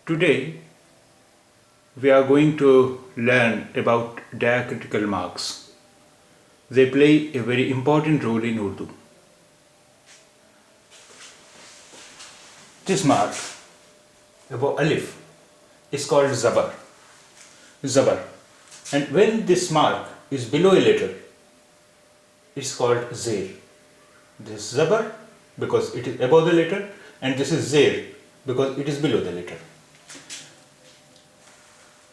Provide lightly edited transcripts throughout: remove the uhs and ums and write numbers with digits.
Today we are going to learn about diacritical marks. They play a very important role in Urdu. This mark above alif is called zabar. And when this mark is below a letter, it's called zer. This is zabar because it is above the letter, and this is zer because it is below the letter.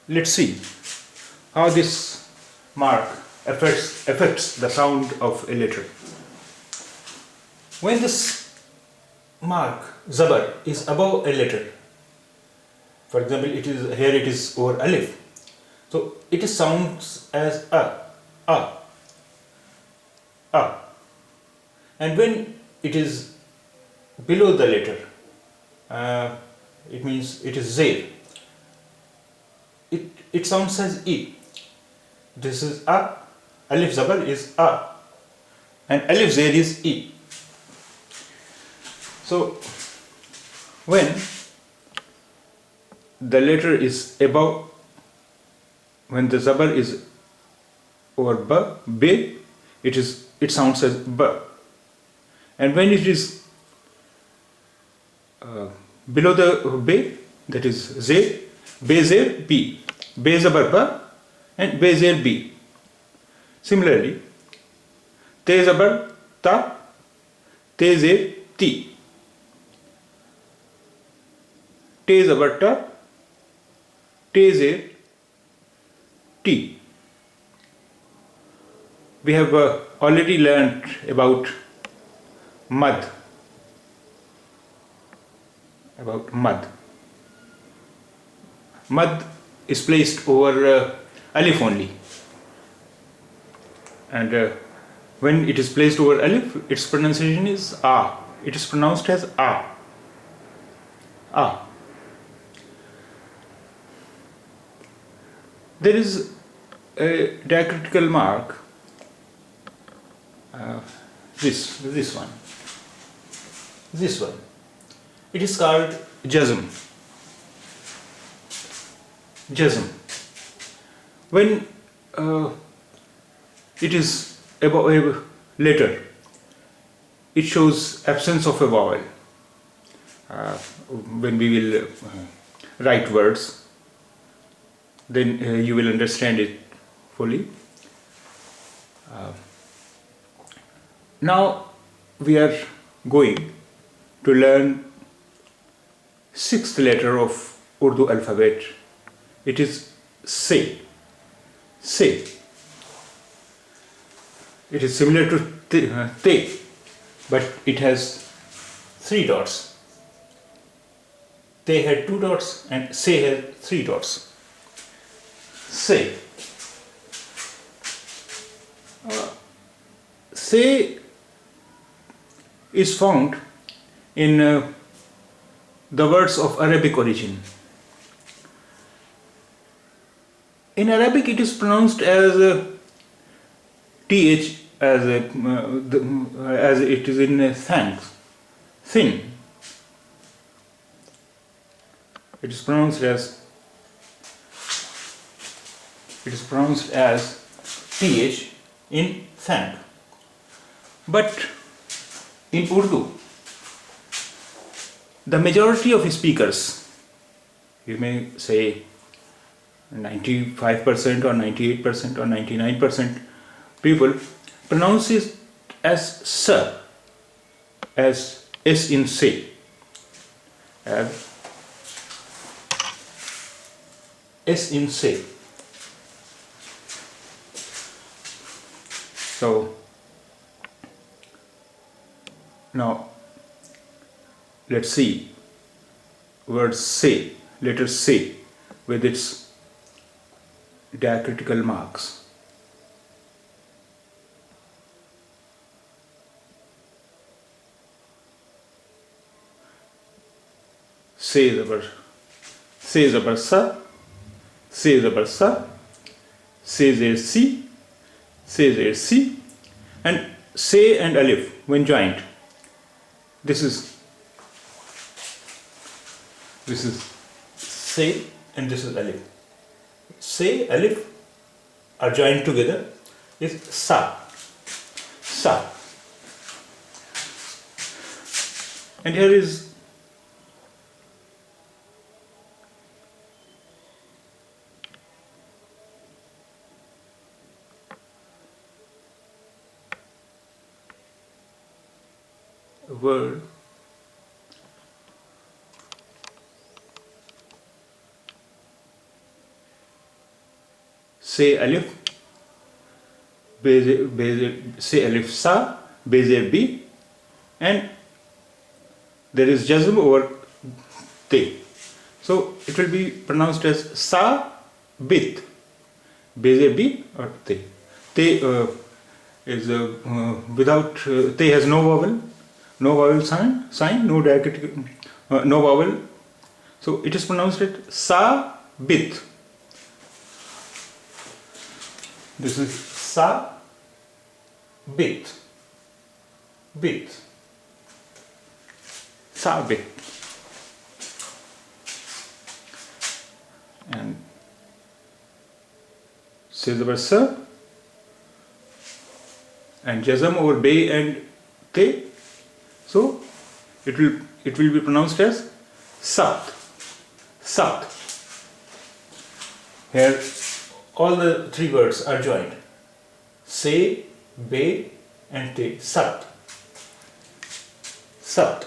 Let's see how this mark affects the sound of a letter. When this mark zabar is above a letter, for example, it is over alif, so it sounds as a. And when it is below the letter, it means it is zer. It sounds as e. This is a. Alif zabar is a, and alif zer is e. So when the letter is above, when the zabar is over b, it sounds as b, and when it is below the b, that is zer, be zer b, be zabar ba, and be zer b. Similarly, te zabar ta, te zer ti, te zabar ta, te zer ti. We have already learned about mad. Mad is placed over alif only, and when it is placed over alif, its pronunciation is a. It is pronounced as a. There is a diacritical mark. This one. It is called jazm. When it is above a letter, it shows absence of a vowel. When we will write words, then you will understand it fully. Now we are going to learn sixth letter of Urdu alphabet. It is se. It is similar to te, but it has 3 dots. Te had 2 dots and se had 3 dots. Se. Se is found in the words of Arabic origin. In Arabic, it is pronounced as th, as it is in thanks, thin. It is pronounced as th in thank. But in Urdu, the majority of speakers, you may say 95% or 98% or 99% people, pronounce it as sa, as s in say, as s in say. So now let's see word say, letter say, with its diacritical marks. Se zabar sa, se zabar sa, se zer si, and se and alif when joined. This is Se, and this is alif. Se, alif are joined together is sa. Sa. And here is a word say alif, say alif sa, beze b, and there is jazm over te. So it will be pronounced as sa bit, beze b or te. Te is without te has no vowel sign, no diacritic, no vowel. So it is pronounced as sa bit. This is sa bit, bit, sa bit. And say the word sa, and jazm over be and te, so it will be pronounced as sat, sat. Here all the three words are joined: se, be, and te. Sat, sat.